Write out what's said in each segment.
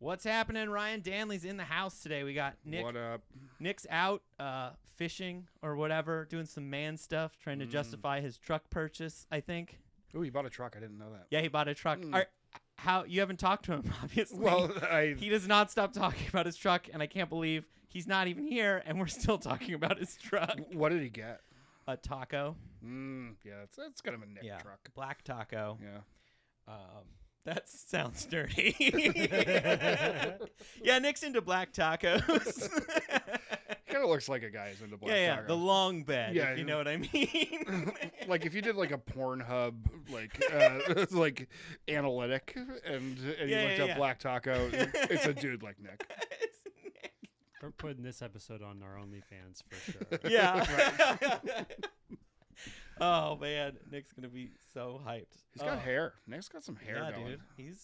What's happening? Ryan Danley's in the house today. We got Nick. What up? Nick's out fishing or whatever, doing some man stuff, trying to justify his truck purchase, I think. Oh, he bought a truck. I didn't know that. Yeah, he bought a truck. How you haven't talked to him, obviously. Well, he does not stop talking about his truck, and I can't believe he's not even here, and we're still talking about his truck. What did he get? A taco. Yeah, that's kind of a Nick truck. Black taco. Yeah. That sounds dirty. Yeah, Nick's into black tacos. Kind of looks like a guy who's into black yeah, taco. the long bed, if you know what I mean. Like if you did like a Pornhub like analytic and you looked up black taco, it's a dude like Nick. It's Nick. We're putting this episode on our OnlyFans for sure. Yeah. Oh man, Nick's gonna be so hyped. He's got hair. Nick's got some hair going. Dude.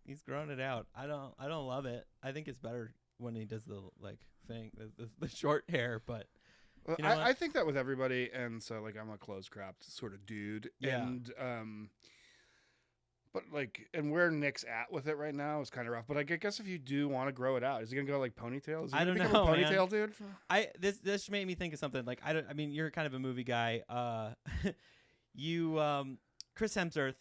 He's growing it out. I don't love it. I think it's better when he does the thing, the short hair. But you know I think that with everybody, and so like I'm a close cropped sort of dude, and but and where Nick's at with it right now is kind of rough. But I guess if you do want to grow it out, is he gonna go like ponytail? Is he I don't become know, a ponytail dude? This made me think of something. Like I mean, you're kind of a movie guy. Chris Hemsworth,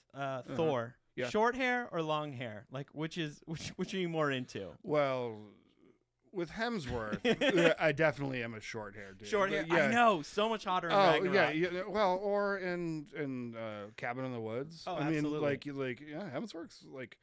Thor. Yeah. Short hair or long hair? Like which are you more into? Well, with Hemsworth, I definitely am a short hair dude. Short hair. Yeah. I know, so much hotter. In Ragnarok. yeah. Well, or in Cabin in the Woods. Oh, I mean, absolutely. Hemsworth's like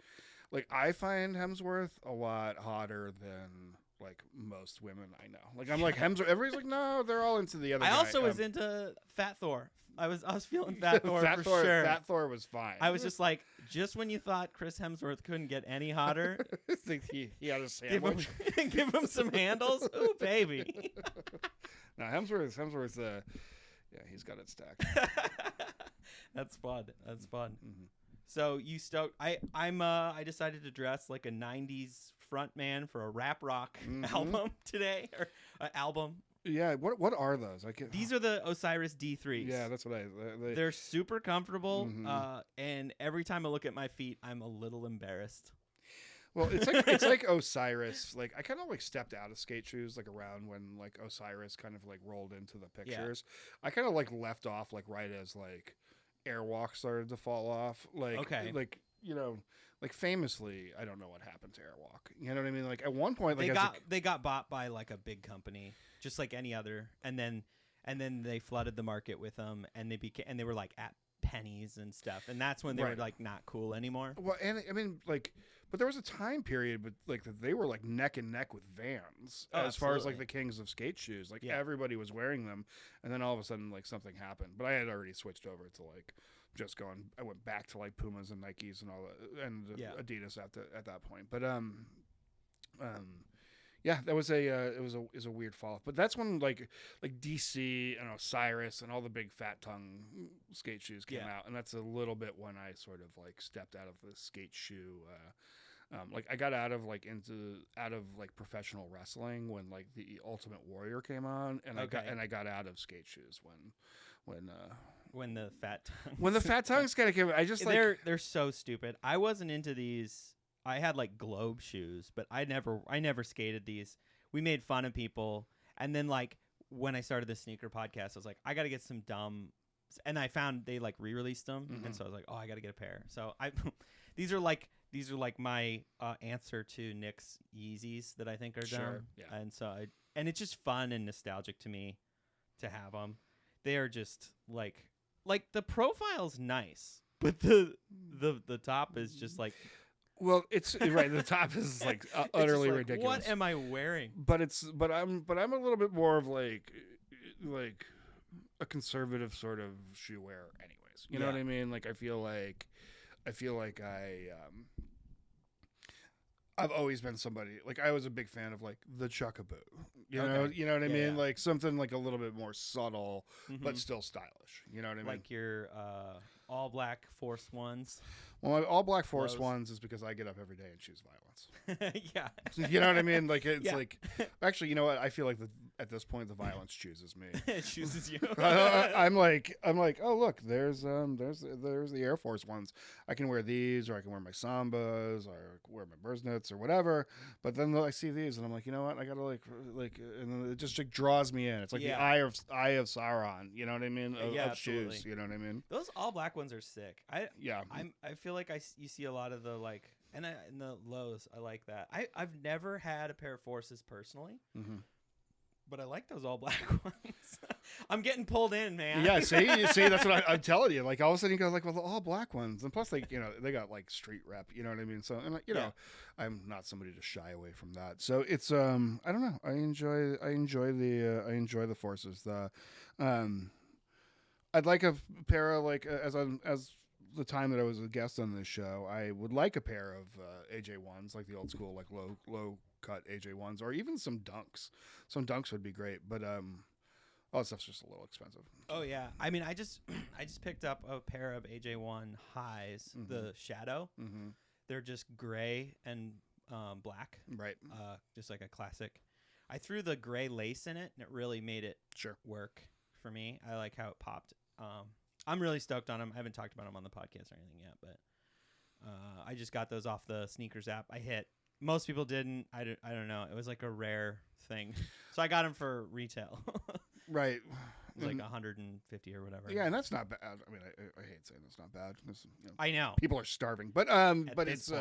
I find Hemsworth a lot hotter than like most women I know. Like I'm like Hemsworth. Everybody's like, no, they're all into the other. I guy. also was into Fat Thor. I was feeling Fat Thor for sure. Fat Thor was fine. I was just like, just when you thought Chris Hemsworth couldn't get any hotter, he had a sandwich. give him some handles. Ooh, baby. No, Hemsworth's he's got it stacked. That's fun. That's fun. Mm-hmm. So you stoked? I decided to dress like a 90's front man for a rap rock album today, or album. Yeah, what are those? These are the Osiris D3s. Yeah, that's what They're super comfortable, and every time I look at my feet, I'm a little embarrassed. Well, it's like Osiris. Like I kind of like stepped out of skate shoes like around when like Osiris kind of like rolled into the pictures. Yeah. I kind of like left off like right as like Airwalk started to fall off. Like like famously, I don't know what happened to Airwalk. You know what I mean? Like at one point, like they got bought by like a big company, just like any other, and then they flooded the market with them, and they were like at pennies and stuff, and that's when they were like not cool anymore. Well, and I mean but there was a time period, but like that they were like neck and neck with Vans as far as like the kings of skate shoes. Like everybody was wearing them, and then all of a sudden like something happened. But I had already switched over to like just going. I went back to like Pumas and Nikes and all that, and Adidas at that point. But yeah, that was it was a weird fall off. But that's when like DC and Osiris and all the big fat tongue skate shoes came out, and that's a little bit when I sort of like stepped out of the skate shoe. Like I got out of professional wrestling when like the Ultimate Warrior came on, and I got out of skate shoes when the fat tongues when the fat tongues kind of came. I just they're so stupid. I wasn't into these. I had like Globe shoes, but I never skated these. We made fun of people, and then like when I started the sneaker podcast, I was like, I got to get some dumb, and I found they like re-released them, and so I was like, oh, I got to get a pair. So these are like my answer to Nick's Yeezys that I think are dumb, and so and it's just fun and nostalgic to me to have them. They are just like the profile's nice, but the top is just like. Well, it's right. The top is like utterly ridiculous. What am I wearing? But I'm a little bit more of like a conservative sort of shoe wearer, anyways. You know what I mean? Like I feel like I've always been somebody like I was a big fan of like the Chuckaboo. You know what I mean? Like something like a little bit more subtle, but still stylish. You know what I mean? Like your all black Force Ones. Well, my all black Force Ones is because I get up every day and choose violence. Yeah. You know what I mean? Like it's like actually, you know what? I feel like at this point the violence chooses me. It chooses you. I'm like, oh look, there's the Air Force Ones. I can wear these, or I can wear my Sambas, or wear my Bursnets. outfits or whatever. But then I see these and I'm like, you know what? I gotta like, and then it just like draws me in. It's like the eye of Sauron. You know what I mean? Of shoes. You know what I mean? Those all black ones are sick. I feel like you see a lot of the like, and in the lows, I like that. I've never had a pair of Forces personally. Mm-hmm. But I like those all black ones. I'm getting pulled in, man. Yeah, see, that's what I'm telling you. Like all of a sudden you go like, well, the all black ones, and plus like they got like street rep. You know what I mean? So and know, I'm not somebody to shy away from that. So it's I don't know. I enjoy the Forces. I'd like a pair of like as the time that I was a guest on this show, I would like a pair of AJ1s, like the old school, like low cut AJ1s, or even some Dunks. Some Dunks would be great, but all that stuff's just a little expensive. Oh yeah, I mean, I just picked up a pair of AJ1 highs, the Shadow. Mm-hmm. They're just gray and black, right? Just like a classic. I threw the gray lace in it, and it really made it work for me. I like how it popped. I'm really stoked on them. I haven't talked about them on the podcast or anything yet, but I just got those off the sneakers app. I hit. Most people didn't. I don't know. It was like a rare thing. So I got them for retail. Right. It was like 150 or whatever. Yeah, and that's not bad. I mean, I hate saying that's not bad. I know. People are starving. But it's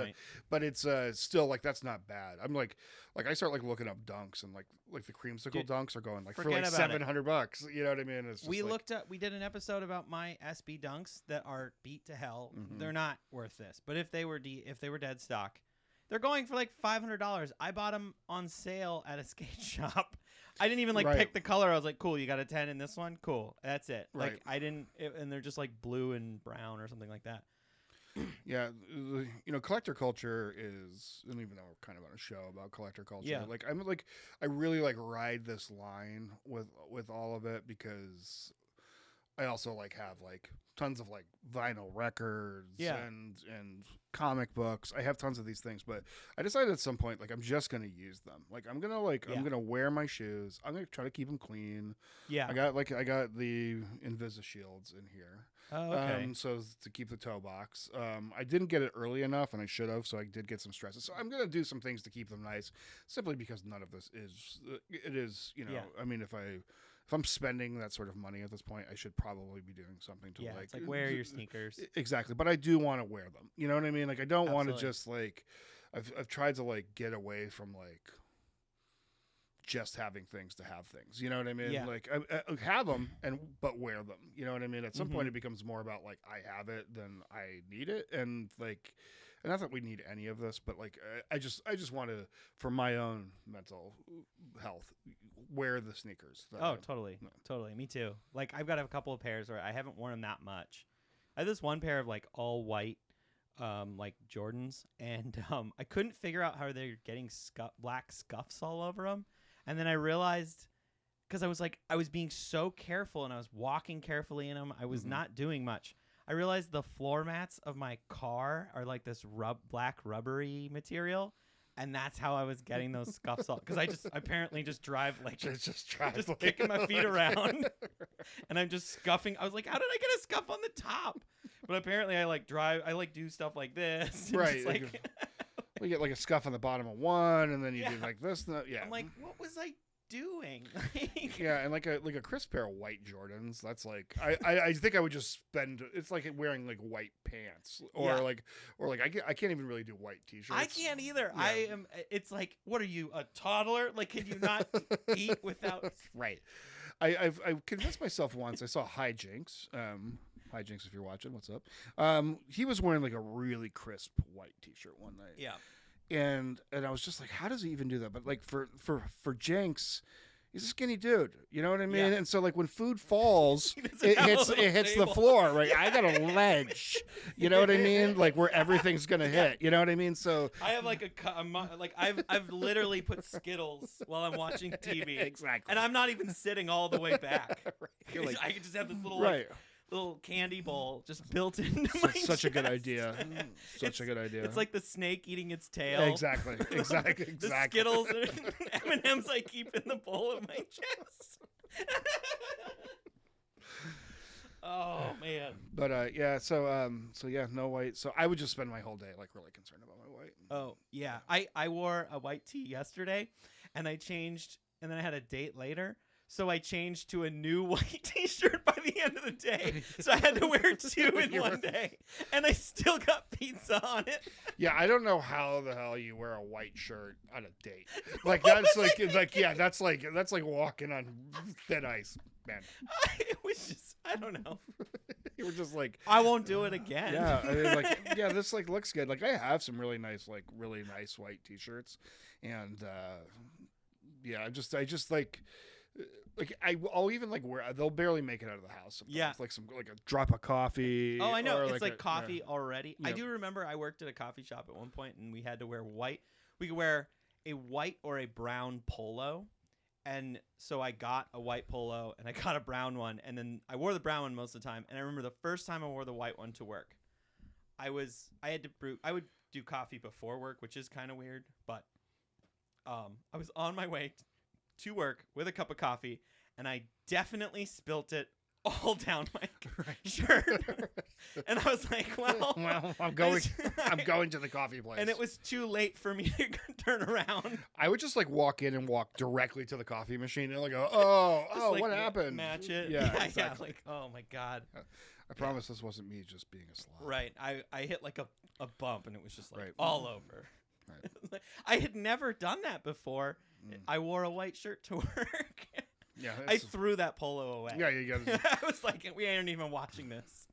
still like that's not bad. I'm like I start like looking up Dunks, and like the creamsicle Dunks are going like for like $700. You know what I mean? It's just we did an episode about my SB Dunks that are beat to hell. Mm-hmm. They're not worth this. But if they were dead stock, they're going for like $500. I bought them on sale at a skate shop. I didn't even pick the color. I was like, cool, you got a 10 in this one? Cool. That's it. Right. Like I didn't, and they're just like blue and brown or something like that. Yeah. Collector culture is, and even though we're kind of on a show about collector culture, like I really like ride this line with all of it, because I also like have like tons of like vinyl records and comic books. I have tons of these things, but I decided at some point, like, I'm just going to use them. Like, I'm going to wear my shoes. I'm going to try to keep them clean. Yeah. I got the Invisa shields in here. Oh, okay. So to keep the toe box. I didn't get it early enough, and I should have, so I did get some stresses. So I'm going to do some things to keep them nice, simply because none of this is, I mean, if I'm spending that sort of money at this point, I should probably be doing something to it's like wear your sneakers. Exactly. But I do want to wear them. You know what I mean? Like, I don't want to just like, I've tried to like get away from like just having things to have things. You know what I mean? Yeah. Like I have them but wear them. You know what I mean? At some point it becomes more about like, I have it than I need it. And like, and not that we need any of this, but like, I just want to, for my own mental health, wear the sneakers. Totally. Me too. Like, I've got a couple of pairs where I haven't worn them that much. I have this one pair of like all white, like Jordans, and I couldn't figure out how they're getting black scuffs all over them. And then I realized, because I was being so careful and I was walking carefully in them, I was not doing much. I realized the floor mats of my car are like this black rubbery material, and that's how I was getting those scuffs off. Because I apparently just drive like just kicking my feet around, and I'm just scuffing. I was like, how did I get a scuff on the top? But apparently I do stuff like this. Right. We get like a scuff on the bottom of one, and then you do like this. I'm like, what was I doing? Yeah, and like a crisp pair of white Jordans. That's like I think I would just spend. It's like wearing like white pants, or I can't even really do white t-shirts. I can't either. Yeah. It's like, what are you, a toddler? Like, can you not eat without? Right. I've convinced myself once. I saw Hijinks. Hijinks, if you're watching, what's up? He was wearing like a really crisp white t-shirt one night. Yeah. And I was just like, how does he even do that? But like for Jenks, he's a skinny dude. You know what I mean? Yeah. And so like when food falls, it hits the floor, right? Yeah. I got a ledge. You know what I mean? Like where everything's gonna hit. You know what I mean? So I have like I've literally put Skittles while I'm watching TV. Exactly. And I'm not even sitting all the way back. Right. Like, I could just have this little little candy bowl just built into my chest. Such a good idea. Such a good idea. It's like the snake eating its tail. Exactly. The Skittles and M&Ms I keep in the bowl of my chest. Oh man. But so no white. So I would just spend my whole day like really concerned about my white. Oh, yeah. I wore a white tee yesterday, and I changed, and then I had a date later. So I changed to a new white t-shirt by the end of the day. So I had to wear 2 in one day. And I still got pizza on it. Yeah, I don't know how the hell you wear a white shirt on a date. Like that's that's like walking on thin ice, man. It was just, I don't know. You were just like, I won't do it again. Yeah, I mean, this like looks good. Like I have some really nice white t-shirts, and I just I'll even like wear. They'll barely make it out of the house. Sometimes. Yeah, like a drop of coffee. Oh, I know. Or it's like coffee already. Yep. I do remember I worked at a coffee shop at one point, and we had to wear white. We could wear a white or a brown polo, and so I got a white polo and I got a brown one, and then I wore the brown one most of the time. And I remember the first time I wore the white one to work, I would do coffee before work, which is kind of weird, but I was on my way to work with a cup of coffee, and I definitely spilt it all down my shirt. And I was like, well, I'm going to the coffee place. And it was too late for me to turn around. I would just like walk in and walk directly to the coffee machine and like go, like, what happened? Match it. Yeah, exactly. Like, oh my God. I promise this wasn't me just being a slob. Right. I hit like a bump, and it was just like Right. all over. Right. I had never done that before. I wore a white shirt to work. Yeah, I threw that polo away. Yeah, you got. I was like, we aren't even watching this.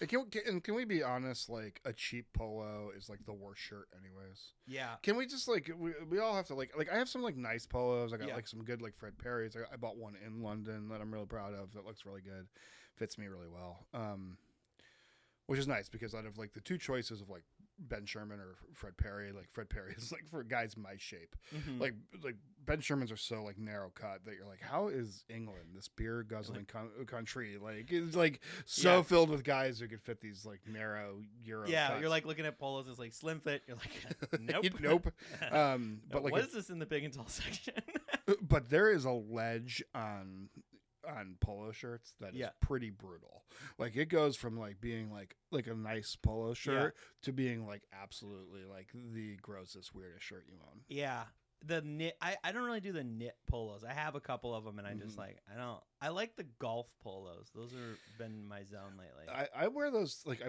Can we be honest? Like a cheap polo is like the worst shirt, anyways. Yeah. Can we just like we all have to like I have some like nice polos. I got like some good like Fred Perry's. I bought one in London that I'm really proud of. That looks really good. Fits me really well. Which is nice because out of like the two choices of like Ben Sherman or Fred Perry, like Fred Perry is like for guys my shape. Mm-hmm. Like Ben Shermans are so like narrow cut that you're like, how is England, this beer guzzling country, like it's like so filled with guys who could fit these like narrow Euro cuts. You're like looking at polos as like slim fit. You're like, nope. Nope. But like what is this in the big and tall section? But there is a ledge on polo shirts that is pretty brutal. Like it goes from like being like a nice polo shirt to being like absolutely like the grossest, weirdest shirt you own. Yeah. The knit, I don't really do the knit polos. I have a couple of them, and I just like, I like the golf polos. Those have been my zone lately. I wear those to like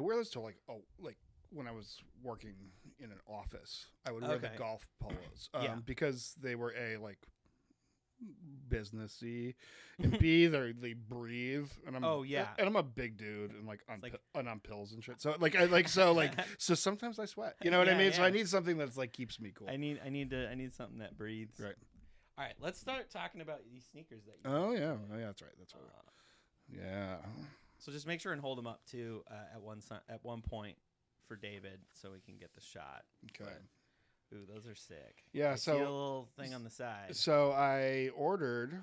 when I was working in an office, I would wear the golf polos because they were like businessy, and B, they breathe, and I'm and I'm a big dude and like on pills and shit. So so sometimes I sweat. You know what I mean? So I need something that's like keeps me cool. I need something that breathes. Right. All right, let's start talking about these sneakers that you That's right. That's right. So just make sure and hold them up too at one point for David so we can get the shot. Okay. But, ooh, those are sick. Yeah, I see a little thing on the side. So I ordered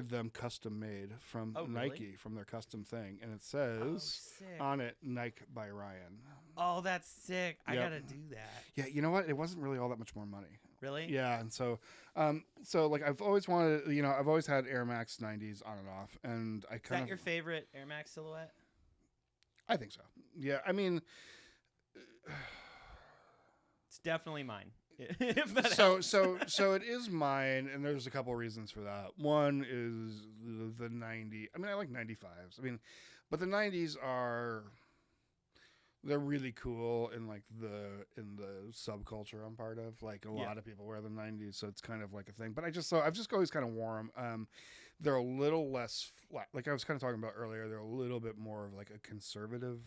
them custom made from Nike, from their custom thing, and it says on it Nike by Ryan. Oh, that's sick. I got to do that. Yeah, you know what? It wasn't really all that much more money. Really? Yeah, and so like I've always wanted, I've always had Airmax 90's on and off, and I kind of. Is that your favorite Airmax silhouette? I think so. Yeah, I mean, it's definitely mine. So it is mine, and there's a couple of reasons for that. One is the 90. I mean, I like 95s. I mean, but the 90s they're really cool in like the subculture I'm part of. Like a lot of people wear the 90s, so it's kind of like a thing. But I've just always kind of worn them. They're a little less flat. Like I was kind of talking about earlier, they're a little bit more of like a conservative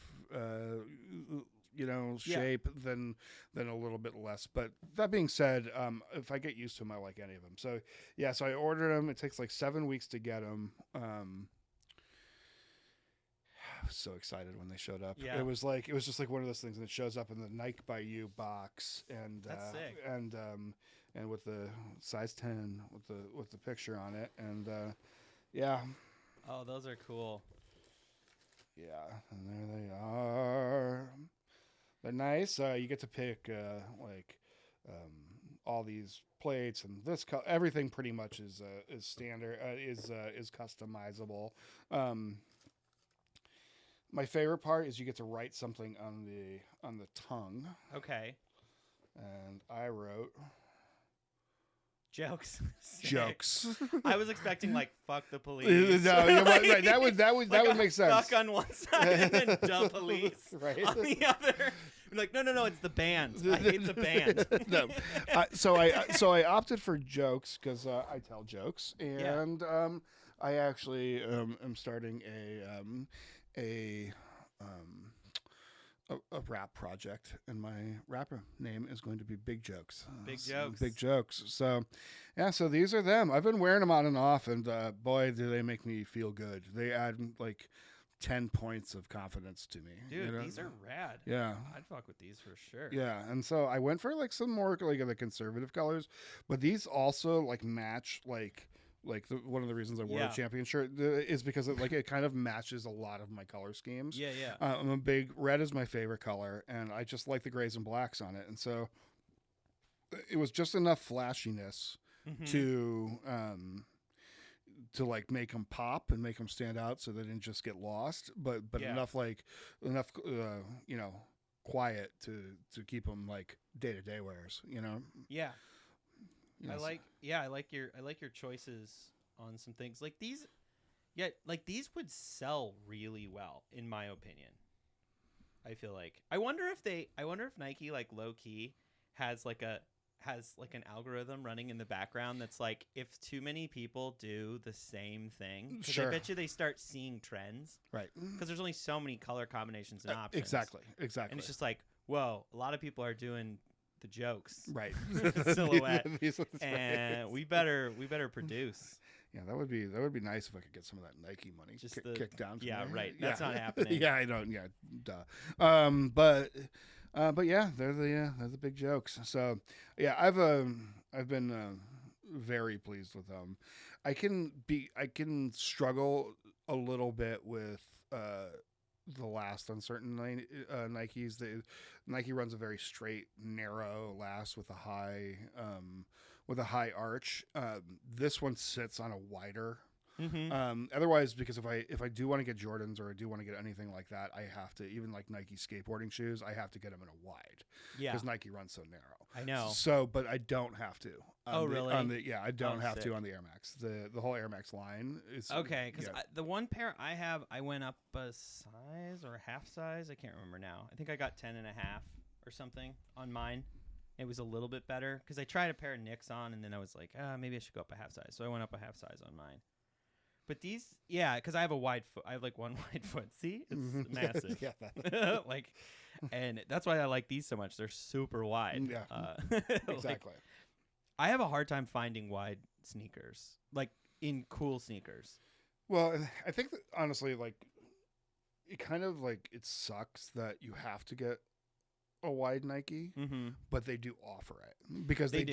shape than a little bit less. But that being said, if I get used to them, I like any of them. So so I ordered them. It takes like 7 weeks to get them. I was so excited when they showed up. It was just like one of those things, and it shows up in the Nike by You box, and that's sick. And with the size 10 with the picture on it, and oh, those are cool. Yeah, and there they are. They're nice. You get to pick all these plates, and everything pretty much is standard, is customizable. My favorite part is you get to write something on the tongue, Okay. and I wrote Jokes. Sick. jokes. I was expecting like "fuck the police." No, you know what, right, that would Like that a would make sense. Fuck on one side and then "the police" Right. on the other. You're like, no, it's the band. I hate the band. No. So I opted for jokes because I tell jokes, and I actually am starting a rap project, and my rapper name is going to be Big Jokes. Big Jokes. So, yeah. So these are them. I've been wearing them on and off, and boy, do they make me feel good. They add like 10 points of confidence to me. Dude, these are rad. Yeah. I'd fuck with these for sure. Yeah, and so I went for like some more like of the conservative colors, but these also like match like one of the reasons I wore the champion shirt is because it kind of matches a lot of my color schemes. Yeah. I'm a big red is my favorite color, and I just like the grays and blacks on it, and so it was just enough flashiness to like make them pop and make them stand out, so they didn't just get lost, but enough quiet to keep them like day-to-day wears, Yeah. Yes. I like your choices on some things like these. Yeah, like these would sell really well in my opinion. I feel like I wonder if Nike like low key has an algorithm running in the background that's like, if too many people do the same thing, sure. I bet you they start seeing trends, right? Because there's only so many color combinations and options. Exactly. And it's just like, whoa, a lot of people are doing the jokes, right? Silhouette, and we better produce. Yeah, that would be nice if I could get some of that Nike money kicked down to me. Right. That's not happening. Yeah, I don't. Yeah, duh. But yeah, they're the big jokes. So yeah, I've been very pleased with them. I can struggle a little bit with the last on certain Nikes. Nike runs a very straight, narrow last with a high arch. This one sits on a wider. Otherwise, because if I do want to get Jordans or I do want to get anything like that, I have to, even like Nike skateboarding shoes, I have to get them in a wide. Yeah. Because Nike runs so narrow. I know. So, but I don't have to. Really? I don't have to on the Airmax. The whole Airmax line is okay. Because the one pair I have, I went up a size or a half size. I can't remember now. I think I got 10.5 or something on mine. It was a little bit better because I tried a pair of Knicks on, and then I was like, maybe I should go up a half size. So I went up a half size on mine. But these, because I have a wide foot. I have like one wide foot. See, it's massive. Yeah. And that's why I like these so much. They're super wide. Yeah. Exactly. I have a hard time finding wide sneakers, like in cool sneakers. Well, I think that honestly, like, it kind of like it sucks that you have to get a wide Nike, but they do offer it because they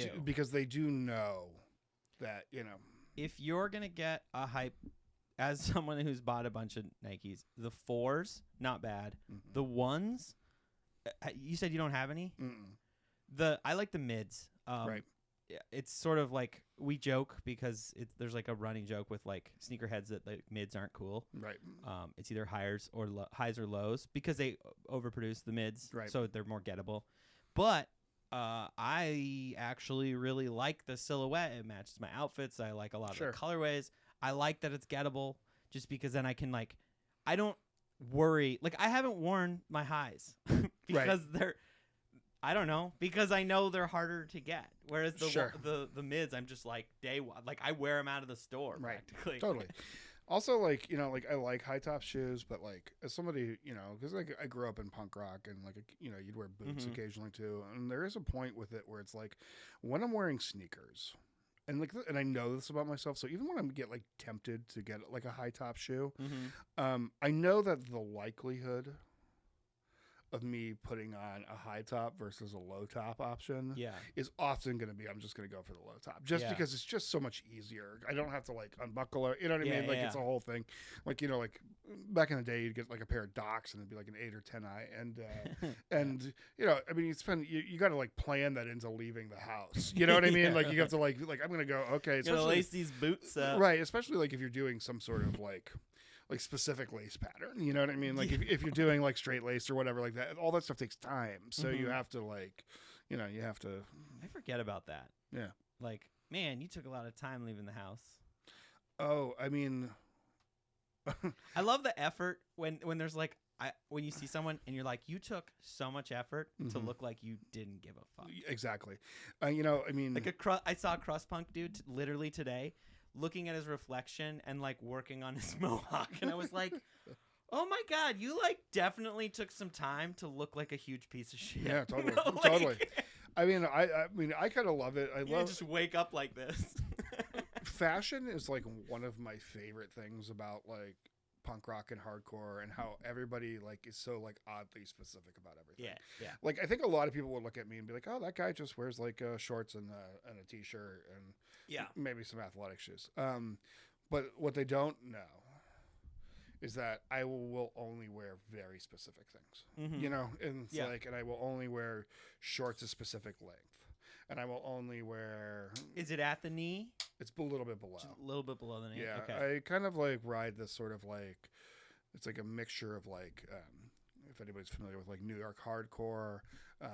do know that, if you're going to get a hype, as someone who's bought a bunch of Nikes, the 4s, not bad. The 1s, you said you don't have any? I like the mids. Right. It's sort of like, we joke because there's like a running joke with like sneakerheads that like mids aren't cool. Right. It's either highs or lows because they overproduce the mids. Right. So they're more gettable. But I actually really like the silhouette. It matches my outfits. I like a lot of the colorways. I like that it's gettable just because then I can like, I don't worry. Like, I haven't worn my highs because they're, I don't know, because I know they're harder to get. Whereas the mids, I'm just like day one. Like, I wear them out of the store practically. Totally. Also, like, like I like high top shoes, but like as somebody, because like I grew up in punk rock and like, you'd wear boots occasionally too. And there is a point with it where it's like when I'm wearing sneakers and like, and I know this about myself. So even when I get like tempted to get like a high top shoe, I know that the likelihood of me putting on a high top versus a low top option is often going to be, I'm just going to go for the low top just because it's just so much easier. I don't have to like unbuckle it. You know what I mean? Like it's a whole thing. Like, like back in the day, you'd get like a pair of Docs and it'd be like an 8 or 10i. And I mean, you got to like plan that into leaving the house. You know what I mean? Like you have to like, I'm going to go, okay. You're going to lace these boots up. Right. Especially like if you're doing some sort of like like specific lace pattern. You know what I mean? Like if you're doing like straight lace or whatever like that, all that stuff takes time. So you have to like, you know, you have to. I forget about that. Yeah. Like, man, you took a lot of time leaving the house. Oh, I mean, I love the effort when there's like when you see someone and you're like, you took so much effort to look like you didn't give a fuck. Exactly. You know, I mean, Like I saw a crust punk dude literally today, looking at his reflection and like working on his mohawk, and I was like, oh my god, you like definitely took some time to look like a huge piece of shit. yeah, totally, You know, like, totally. I mean, I kind of love it. I you love just wake up like this. fashion is like one of my favorite things about like punk rock and hardcore, and how everybody like is so like oddly specific about everything. Yeah. Like I think a lot of people would look at me and be like, "Oh, that guy just wears like shorts and a t-shirt and maybe some athletic shoes." But what they don't know is that I will only wear very specific things. You know, and it's like, and I will only wear shorts of specific length. And I will only wear. Is it at the knee? It's a little bit below. Just a little bit below the knee. Yeah, Okay. I kind of like ride this sort of like, it's like a mixture of like, if anybody's familiar with like New York hardcore,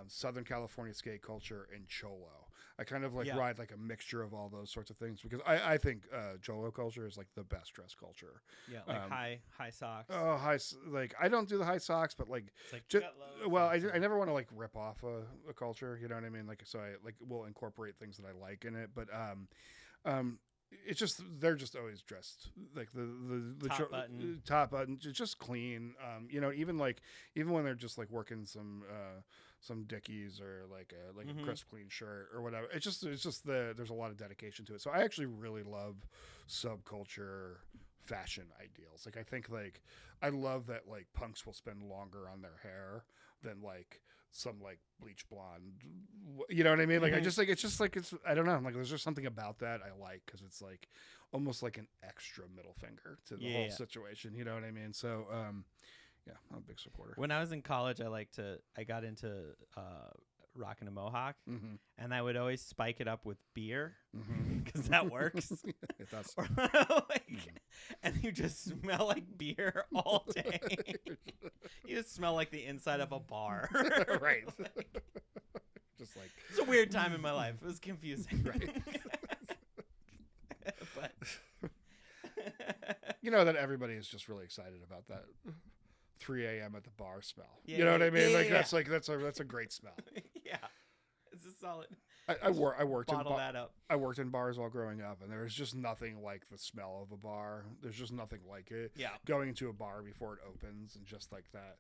Southern California skate culture, and cholo. I kind of like ride like a mixture of all those sorts of things, because I think cholo culture is like the best dress culture. Yeah, like high socks. Oh, like I don't do the high socks, but like, well, I never want to like rip off a culture. You know what I mean? Like, so I like will incorporate things that I like in it, but it's just they're just always dressed like the top button, just clean. You know, even when they're just like working some Dickies or like a crisp clean shirt or whatever. It's just there's a lot of dedication to it. So I actually really love subculture fashion ideals. Like I think like I love that like punks will spend longer on their hair than like some like bleach blonde, you know what I mean? Like I just like it's I don't know, like there's just something about that I like, because it's like almost like an extra middle finger to the whole situation, you know what I mean? So yeah, I'm a big supporter. When I was in college, I got into rocking a mohawk, and I would always spike it up with beer, because that works. It does. Or, and you just smell like beer all day. You just smell like the inside of a bar. Right. Just like it's a weird time in my life. It was confusing. Right. But you know that everybody is just really excited about that 3 a.m. at the bar smell. Yeah, you know what I mean? yeah, That's a great smell. Yeah, it's a solid. I worked Bottle that up. I worked in bars while growing up, and there was just nothing like the smell of a bar. There's just nothing like it. Yeah, going into a bar before it opens, and just like that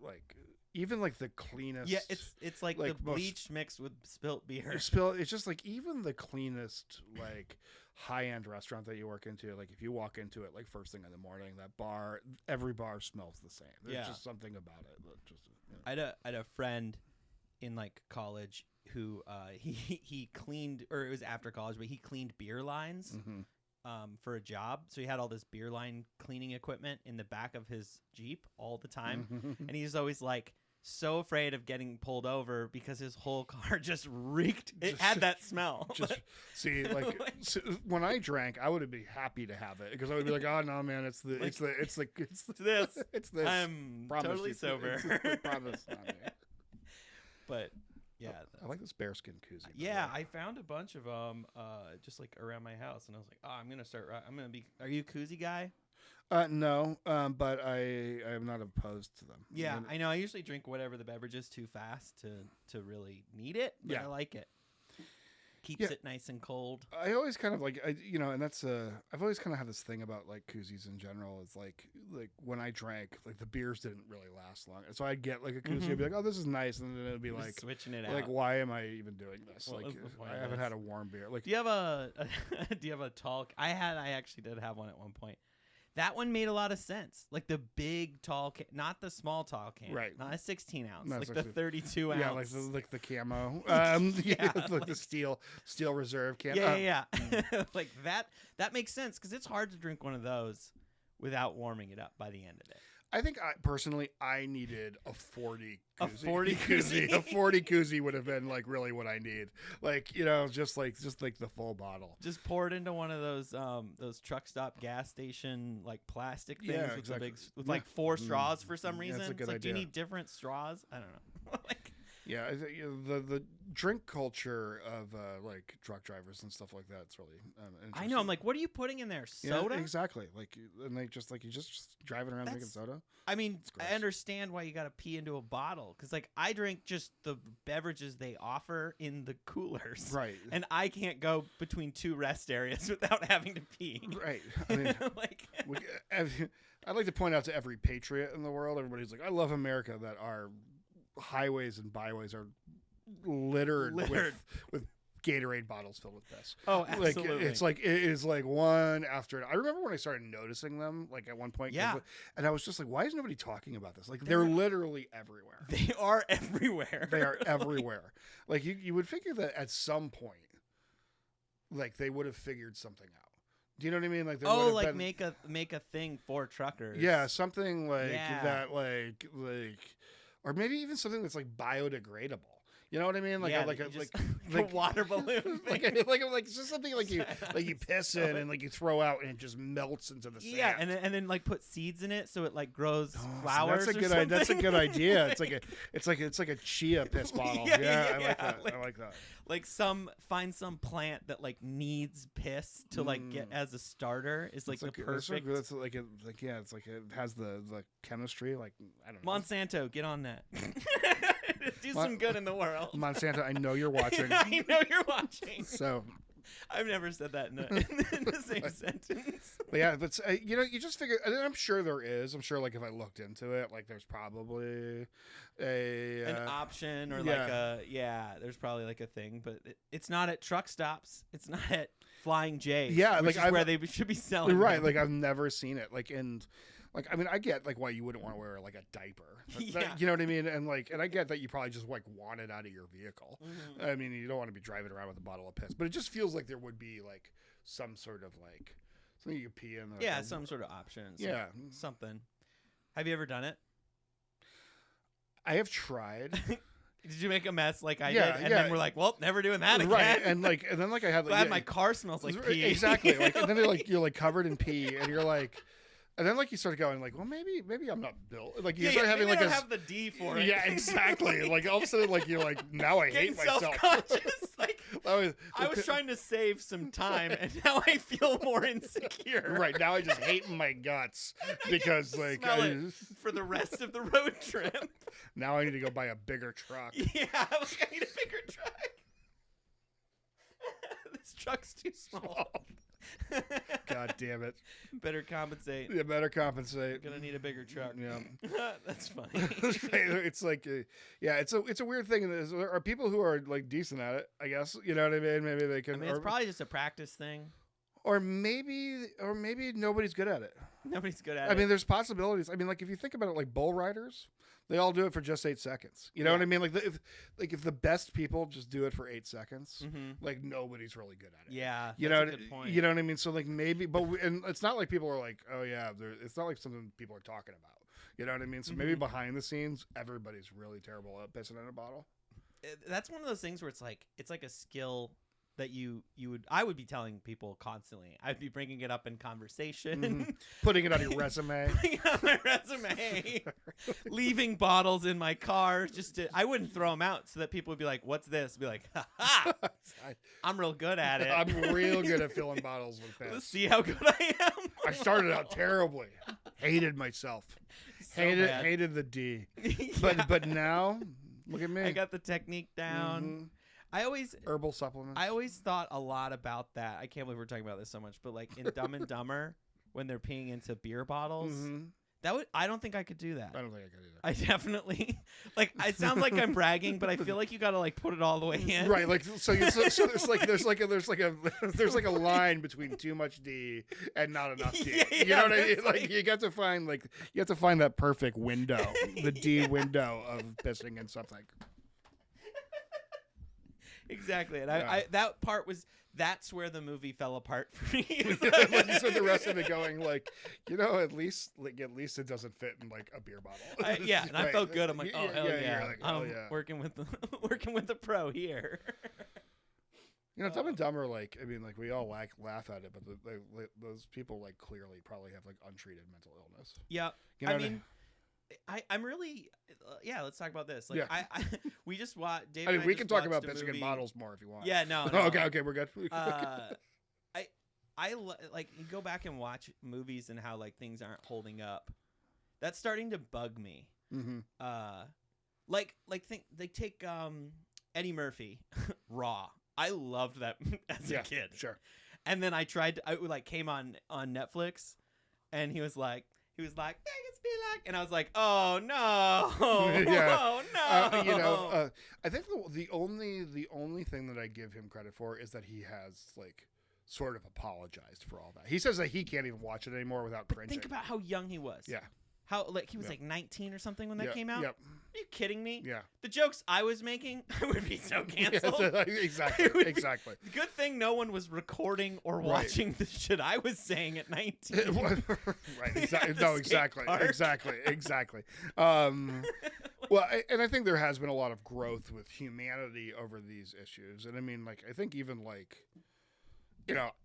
like even like the cleanest. Yeah, it's like the bleach mixed with spilt beer. It's just like even the cleanest like high-end restaurant that you work into, like if you walk into it like first thing in the morning, that bar, every bar smells the same. There's just something about it that just, you know. I had a friend in like college who he cleaned, or it was after college, but he cleaned beer lines for a job. So he had all this beer line cleaning equipment in the back of his Jeep all the time, and he's always like so afraid of getting pulled over because his whole car just reeked. It had that smell. See, like so when I drank, I would be happy to have it, because I would be like, oh no, man, it's this. I'm totally sober. Promise. But yeah, I like this bearskin koozie. Yeah, I found a bunch of them just like around my house, and I was like, oh, I'm gonna be. Are you a koozie guy? No, but I am not opposed to them. Yeah, I know. I usually drink whatever the beverage is too fast to really need it, but I like it. Keeps it nice and cold. I always kind of like, and that's I've always kind of had this thing about like koozies in general. It's like when I drank, like the beers didn't really last long, and so I'd get like a koozie, I'd be like, oh, this is nice, and then it'd be like switching it out. Like, why am I even doing this? Well, like, I haven't had a warm beer. Like, do you have a tall? I actually did have one at one point. That one made a lot of sense. Like the big tall can, not the small tall can, right? Not a 16 ounce, Not like 16. the 32 ounce. Yeah, like the camo. Like the steel reserve can. Yeah. Like that makes sense, because it's hard to drink one of those without warming it up by the end of it. I think personally, I needed a 40 koozie. A 40 koozie. A 40 koozie would have been like really what I need. Like, you know, just like the full bottle. Just pour it into one of those truck stop gas station like plastic things with exactly. with like 4 straws for some reason. That's a good it's like, idea. do you need different straws? I don't know. Like, yeah, I think, the drink culture of like truck drivers and stuff like that. It's really interesting. I know. I'm like, what are you putting in there? Soda? Yeah, exactly. Like, and they just like you just driving around drinking soda. I mean, gross. I understand why you got to pee into a bottle because, like, I drink just the beverages they offer in the coolers, Right. And I can't go between 2 rest areas without having to pee. Right. I mean, like, I'd like to point out to every patriot in the world, everybody's like, I love America, that our highways and byways are littered. With Gatorade bottles filled with piss. Oh, absolutely. Like it is like one after. I remember when I started noticing them, like at one point. Yeah. And I was just like, why is nobody talking about this? Like they're literally everywhere. They are everywhere. They are everywhere. Like you would figure that at some point, like they would have figured something out. Do you know what I mean? Like like make a thing for truckers. Yeah, something like that, like, or maybe even something that's like biodegradable. You know what I mean? Like like a water balloon. like it's just something like you piss in and like you throw out and it just melts into the sand. Yeah, and then like put seeds in it so it like grows flowers. That's a good idea. It's like a chia piss bottle. Yeah, I like that. I like that. Like find some plant that like needs piss to like get as a starter is like the perfect. It's like it has the chemistry. Like I don't know. Monsanto, get on that. Do some good in the world. Monsanto, I know you're watching. I know you're watching. So, I've never said that in the same sentence. But yeah, but you know, you just figure. And I'm sure there is. I'm sure, like if I looked into it, like there's probably an option or there's probably like a thing, but it's not at truck stops. It's not at Flying J's. Yeah, which like is where they should be selling. Right, them. like I've never seen it. Like I mean, I get like why you wouldn't want to wear like a diaper. You know what I mean? And I get that you probably just like want it out of your vehicle. Mm-hmm. I mean, you don't want to be driving around with a bottle of piss, but it just feels like there would be like some sort of like something you could pee in. Yeah, some sort of option. Something. Have you ever done it? I have tried. Did you make a mess like I did? And then we're like, well, never doing that again. Right. And then I had glad my car smells like pee. Exactly. Like, and then you're like covered in pee, and you're like. And then, like, you start going, like, well, maybe I'm not built. Like, you start having like have the D for it. Yeah, exactly. Like, all of a sudden, like, you're like, now I hate myself. Self-conscious. Like, I was trying to save some time, and now I feel more insecure. Right now, I just hate my guts because, like, for the rest of the road trip. Now I need to go buy a bigger truck. Yeah, I need a bigger truck. This truck's too small. God damn it. Better compensate. Yeah, better compensate. Gonna need a bigger truck. Yeah. That's funny. It's like, it's a weird thing. There are people who are like decent at it, I guess. You know what I mean? Maybe they can. I mean, it's probably just a practice thing. Or maybe nobody's good at it. Nobody's good at it. I mean, there's possibilities. I mean, like if you think about it, like bull riders, they all do it for just 8 seconds. You know what I mean? Like if the best people just do it for 8 seconds, like nobody's really good at it. Yeah, you know, a good point. You know what I mean? So like maybe, and it's not like people are like, oh yeah, it's not like something people are talking about. You know what I mean? So maybe behind the scenes, everybody's really terrible at pissing in a bottle. That's one of those things where it's like a skill that I would be telling people constantly. I'd be bringing it up in conversation, putting it on your resume, putting it on my resume, leaving bottles in my car. I wouldn't throw them out so that people would be like, "What's this?" I'd be like, "Ha ha! I'm real good at it. I'm real good at filling bottles with piss. Let's see how good I am." I started out terribly, hated myself, hated the D, but now look at me. I got the technique down. Herbal supplements. I always thought a lot about that. I can't believe we're talking about this so much, but like in Dumb and Dumber, when they're peeing into beer bottles, I don't think I could do that. I don't think I could either. I definitely it sounds like I'm bragging, but I feel like you got to like put it all the way in. Right, like so there's a line between too much D and not enough D. You know what I mean? Like you have to find that perfect window, the D window of pissing in something. Exactly, and that part was that's where the movie fell apart for me. Like you said, the rest of it going like, at least it doesn't fit in like a beer bottle. Yeah, and I felt good. I'm like, oh hell yeah, Like, hell I'm working with the pro here. Dumb and Dumber, like, I mean, like, we all laugh at it, but those people, like, clearly probably have, like, untreated mental illness. Yeah. You know I mean, I'm really, let's talk about this. Like, Yeah. we just watched, Dave I mean, and I we just can talk watched about a bitching movie. in bottles more if you want. Yeah, no. Okay, we're good. Like, you go back and watch movies and how, like, things aren't holding up. That's starting to bug me. Mm-hmm. They take, Eddie Murphy, Raw. I loved that as a kid. Sure. And then I came on Netflix, and he was like, "It's be like," and I was like, "Oh no, oh no." I think the only thing that I give him credit for is that he has like sort of apologized for all that. He says that he can't even watch it anymore without cringing. Think about how young he was. Yeah. How he was like 19 or something when that came out. Yep. Are you kidding me? Yeah. The jokes I was making, I would be so canceled. Exactly. Exactly. Good thing no one was recording or watching the shit I was saying at 19. Right. Exactly. No. Exactly. Well, and I think there has been a lot of growth with humanity over these issues, and I mean, like, I think even like.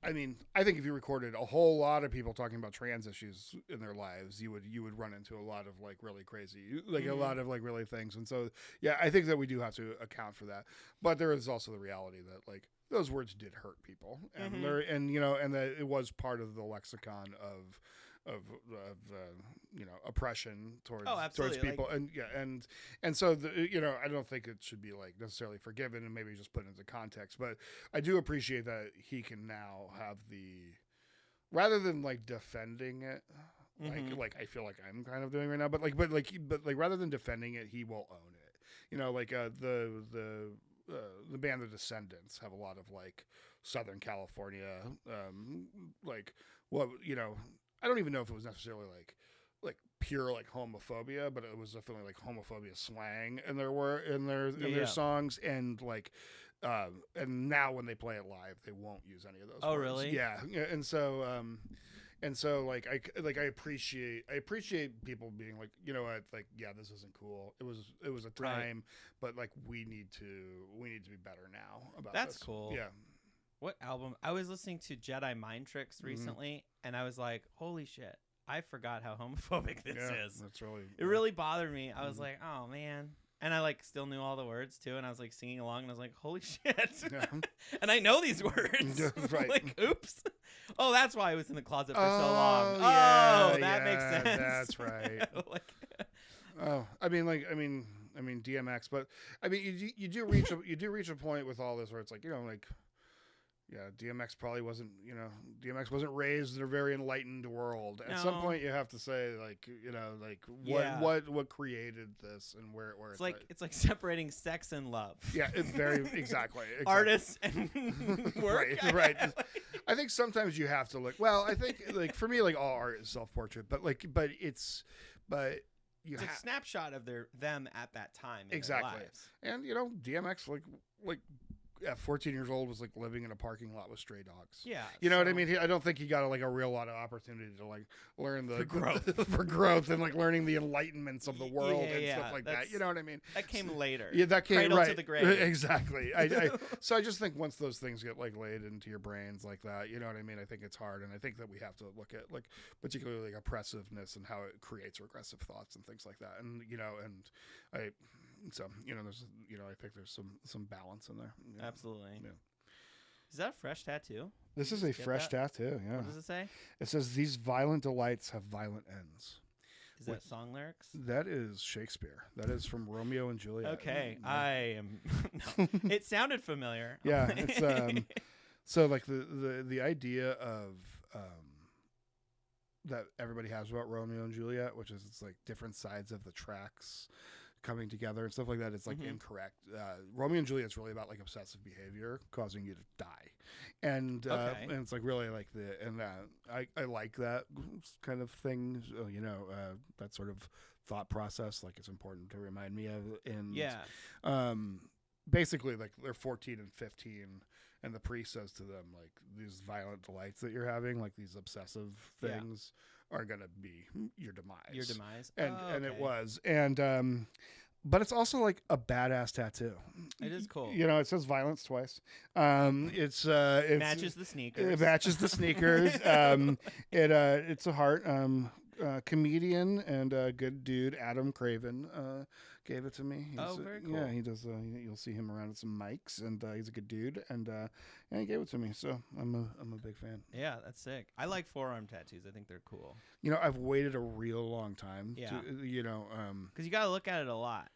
I mean, I think if you recorded a whole lot of people talking about trans issues in their lives, you would run into a lot of like really crazy, like a lot of like really things. And so, yeah, I think that we do have to account for that. But there is also the reality that like those words did hurt people, and and that it was part of the lexicon of oppression towards people, and so I don't think it should be like necessarily forgiven and maybe just put into context, but I do appreciate that he can now have rather than like defending it like I feel like I'm kind of doing right now, but rather than defending it, he will own it. Like the band The Descendants have a lot of like Southern California I don't even know if it was necessarily like pure like homophobia, but it was definitely like homophobia slang in their songs, and like and now when they play it live, they won't use any of those. Oh, words. really? Yeah, and so like I appreciate people being like, this isn't cool. It was a time, but like we need to be better now about That's this. cool. Yeah. What album? I was listening to Jedi Mind Tricks recently, and I was like, holy shit, I forgot how homophobic this is. That's really... It really bothered me. I was like, oh, man. And I like still knew all the words, too, and I was like singing along, and I was like, holy shit. Yeah. And I know these words. Right. Like, oops. Oh, that's why I was in the closet for so long. Yeah, that makes sense. That's right. I mean DMX, but I mean you do reach a point with all this where it's like, yeah, DMX probably wasn't raised in a very enlightened world. At some point, you have to say, what created this and where it's like separating sex and love. Yeah, it's very exactly. Artists and work. Right. I think sometimes you have to look. Well, I think like for me, like all art is self-portrait, but it's a snapshot of them at that time. In exactly. Their lives. And DMX like. At 14 years old was like living in a parking lot with stray dogs. Yeah. You know what I mean? I don't think he got a real lot of opportunity to like learn the for growth and like learning the enlightenments of the world and stuff like that. You know what I mean? That came later. Yeah, that came Cradle right to the grave. Exactly. So I just think once those things get like laid into your brains like that, you know what I mean? I think it's hard, and I think that we have to look at like particularly like oppressiveness and how it creates regressive thoughts and things like that. And so there's I think there's some balance in there. Absolutely. Yeah. Is that a fresh tattoo? This is a fresh tattoo. Yeah. What does it say? It says, "These violent delights have violent ends." Is that song lyrics? That is Shakespeare. That is from Romeo and Juliet. Okay, I am. No. It sounded familiar. Yeah, it's so like the idea of that everybody has about Romeo and Juliet, which is it's like different sides of the tracks coming together and stuff like that. It's like incorrect. Romeo and Juliet's really about like obsessive behavior causing you to die, and it's like really like I like that kind of thing. That sort of thought process. Like it's important to remind me of. And basically like they're 14 and 15. and the priest says to them, like, these violent delights that you're having, like these obsessive things, are gonna be your demise. Your demise, and it was, and but it's also like a badass tattoo. It is cool. You know, it says violence twice. It's matches the sneakers. It matches the sneakers. It's a heart. Comedian and good dude Adam Craven gave it to me. Very cool. Yeah, he does. You'll see him around at some mics, and he's a good dude. And he gave it to me, so I'm a big fan. Yeah, that's sick. I like forearm tattoos. I think they're cool. You know, I've waited a real long time. Yeah. To, you know, because you got to look at it a lot.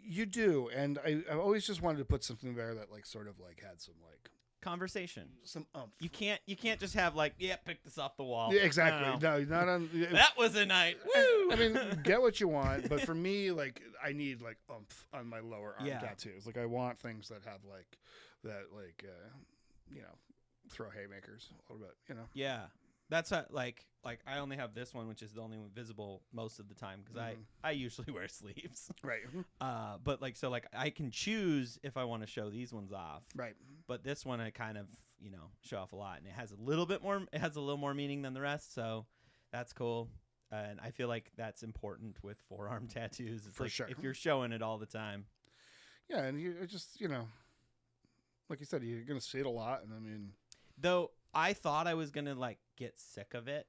You do, and I always just wanted to put something there that like sort of like had some like conversation, some umph. You can't just have like, pick this off the wall. Yeah, exactly. No, not on. That was a night. Woo! I mean, get what you want, but for me, like, I need like umph on my lower arm tattoos. Like, I want things that have like that, like, you know, throw haymakers a little bit. You know. Yeah, that's like I only have this one, which is the only one visible most of the time because I usually wear sleeves. Right. But like so like I can choose if I want to show these ones off. Right. But this one I kind of show off a lot, and it has a little more meaning than the rest, so that's cool. And I feel like that's important with forearm tattoos. It's For like sure. If you're showing it all the time. Yeah, and you just like you said, you're gonna see it a lot, and I mean, though I thought I was gonna like get sick of it.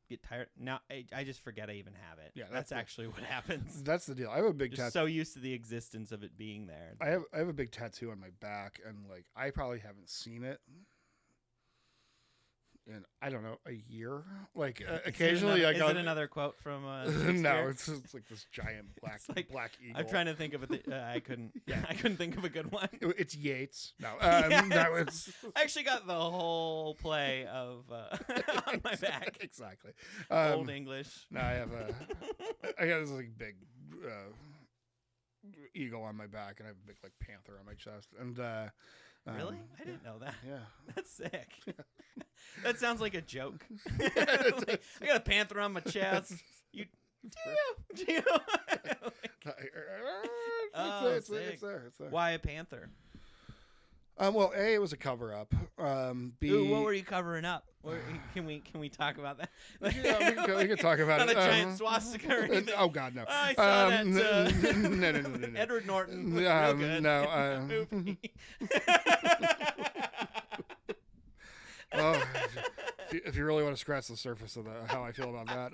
Get tired. Now I just forget I even have it. Yeah, that's actually what happens. That's the deal. I have a big tattoo. tattoo. So used to the existence of it being there. I have a big tattoo on my back, and like I probably haven't seen it in, I don't know, a year. Like occasionally I go. Is it another quote from? No, it's like this giant black eagle. I'm trying to think of it. I couldn't. Yeah, I couldn't think of a good one. It's Yeats. No, no, it's. I actually got the whole play of on my back. Exactly. Old English. No, I got this like big eagle on my back, and I have a big like panther on my chest, and. Really? I didn't know that. Yeah. That's sick. That sounds like a joke. Like, I got a panther on my chest. Do you? It's there. Why a panther? Well, A, it was a cover up. B, ooh, what were you covering up? Can we talk about that? Yeah, we can talk about Not it. a giant swastika or anything. Oh God, no. I saw that. No. Edward Norton. Real good. No. Oh, if you really want to scratch the surface of how I feel about that,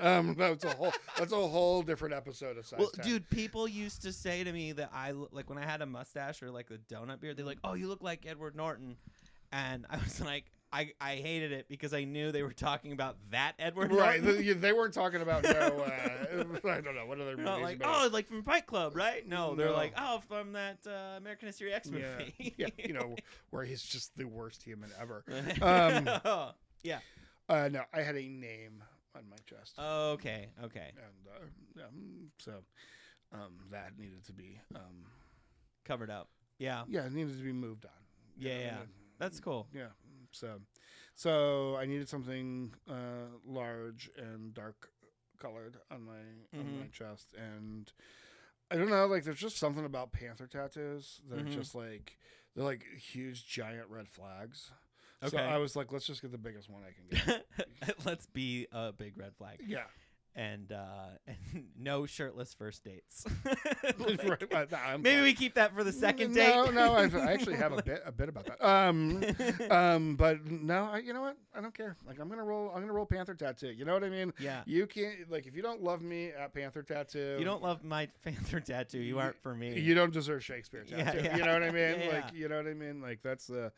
that's a whole different episode of Size 10. Dude, people used to say to me that I like when I had a mustache or like a donut beard, they're like, "Oh, you look like Edward Norton," and I was like, I hated it because I knew they were talking about that Edward Norton. Right, they weren't talking about I don't know what other movies. Like, about. Like from Fight Club, right? No, they're like, from that American History X movie. Yeah, where he's just the worst human ever. Yeah. No, I had a name on my chest. Okay. And so that needed to be covered up. Yeah. Yeah, it needed to be moved on. Yeah. That's cool. Yeah. So I needed something large and dark colored on my chest, and I don't know, like there's just something about panther tattoos that are just like they're like huge giant red flags. Okay. So I was like, let's just get the biggest one I can get. Let's be a big red flag. Yeah. And no shirtless first dates. Right, maybe we keep that for the second date. No, I actually have a bit about that. But no, you know what? I don't care. Like I'm gonna roll panther tattoo. You know what I mean? Yeah. You can't like if you don't love me at panther tattoo. You don't love my panther tattoo. You aren't for me. You don't deserve Shakespeare tattoo. Yeah. You know what I mean? Yeah. Like you know what I mean? Like that's it.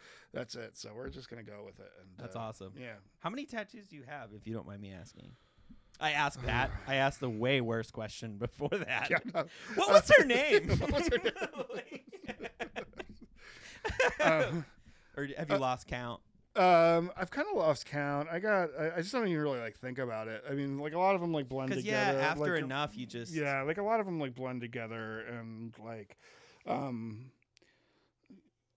So we're just gonna go with it. And that's awesome. Yeah. How many tattoos do you have, if you don't mind me asking? I asked that. I asked the way worse question before that. Yeah, no. What was her name? Or have you lost count? I've kind of lost count. I just don't even really like think about it. I mean, like a lot of them like blend together. Because after like, enough, you just like a lot of them like blend together and like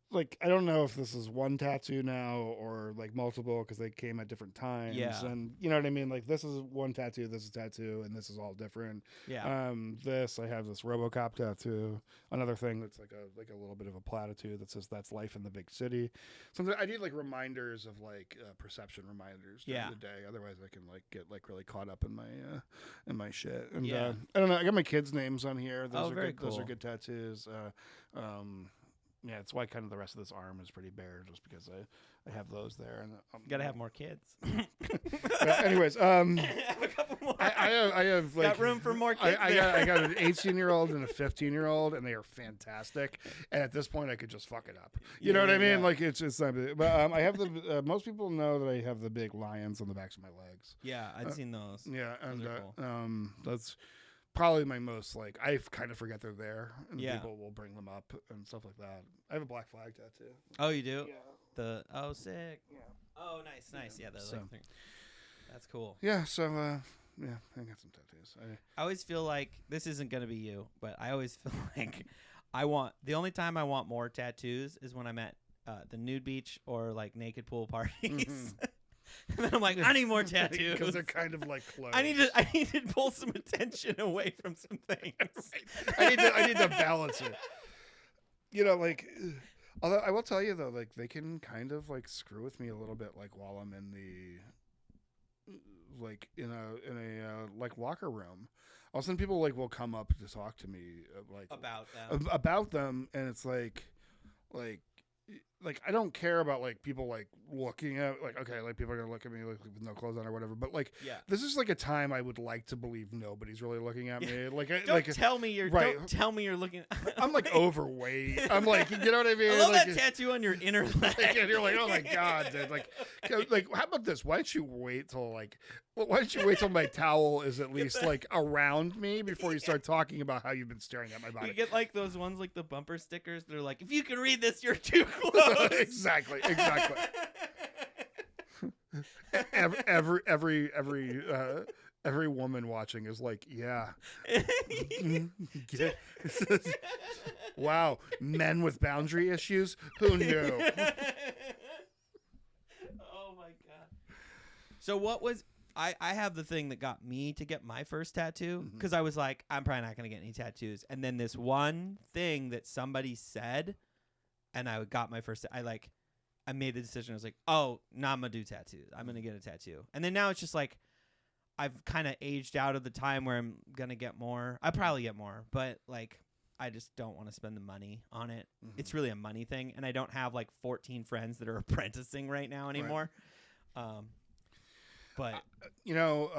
like I don't know if this is one tattoo now or like multiple because they came at different times. Yeah. And you know what I mean? Like this is one tattoo, this is tattoo, and this is all different. Yeah. I have this RoboCop tattoo. Another thing that's like a little bit of a platitude that says that's life in the big city. Something I need like reminders of like perception reminders during the day. Otherwise I can like get like really caught up in my shit. And I don't know, I got my kids' names on here. Those are very good. cool. Those are good tattoos. Yeah, it's why kind of the rest of this arm is pretty bare, just because I have those there. And You gotta have more kids. anyways, have a couple more. I have like got room for more kids. I got an 18-year-old and a 15-year-old, and they are fantastic. And at this point, I could just fuck it up. You know what I mean? Like it's not. But I have the. Most people know that I have the big lions on the backs of my legs. Yeah, I'd seen those. Yeah, and Those are cool. that's probably my most like I kind of forget they're there, and Yeah. people will bring them up and stuff like that. I have a black flag tattoo. Oh, you do? Yeah. Sick. Yeah. Oh, nice. Yeah, that's cool. Yeah. So yeah, I got some tattoos. I always feel like this isn't gonna be you, but I always feel like the only time I want more tattoos is when I'm at the nude beach or like naked pool parties. And then I'm like, I need more tattoos because they're kind of like close. I need to pull some attention away from some things. Right. I need to balance it. You know, like, although I will tell you though, like they can kind of like screw with me a little bit, like while I'm in the, like in a like locker room. All of a sudden, people like will come up to talk to me like about them, and it's like I don't care about like people like looking at like okay like people are gonna look at me like with no clothes on or whatever, but like this is like a time I would like to believe nobody's really looking at me. Like don't tell me you're looking. I'm like overweight. I'm like, you know what I mean? I love like, that tattoo on your inner leg. And you're like, oh my god, dude. Like how about this? Why don't you wait till my towel is at least like around me before you start talking about how you've been staring at my body? You get like those ones like the bumper stickers. They're like, if you can read this, you're too close. Exactly. Every woman watching is like, yeah. Wow, men with boundary issues? Who knew? Oh my god. So what was I have the thing that got me to get my first tattoo because I was like, I'm probably not going to get any tattoos. And then this one thing that somebody said, and I got my first, I made the decision. I was like, oh, no, I'm going to do tattoos. I'm going to get a tattoo. And then now it's just like, I've kind of aged out of the time where I'm going to get more. I probably get more, but like, I just don't want to spend the money on it. It's really a money thing. And I don't have like 14 friends that are apprenticing right now anymore. Right. But you know,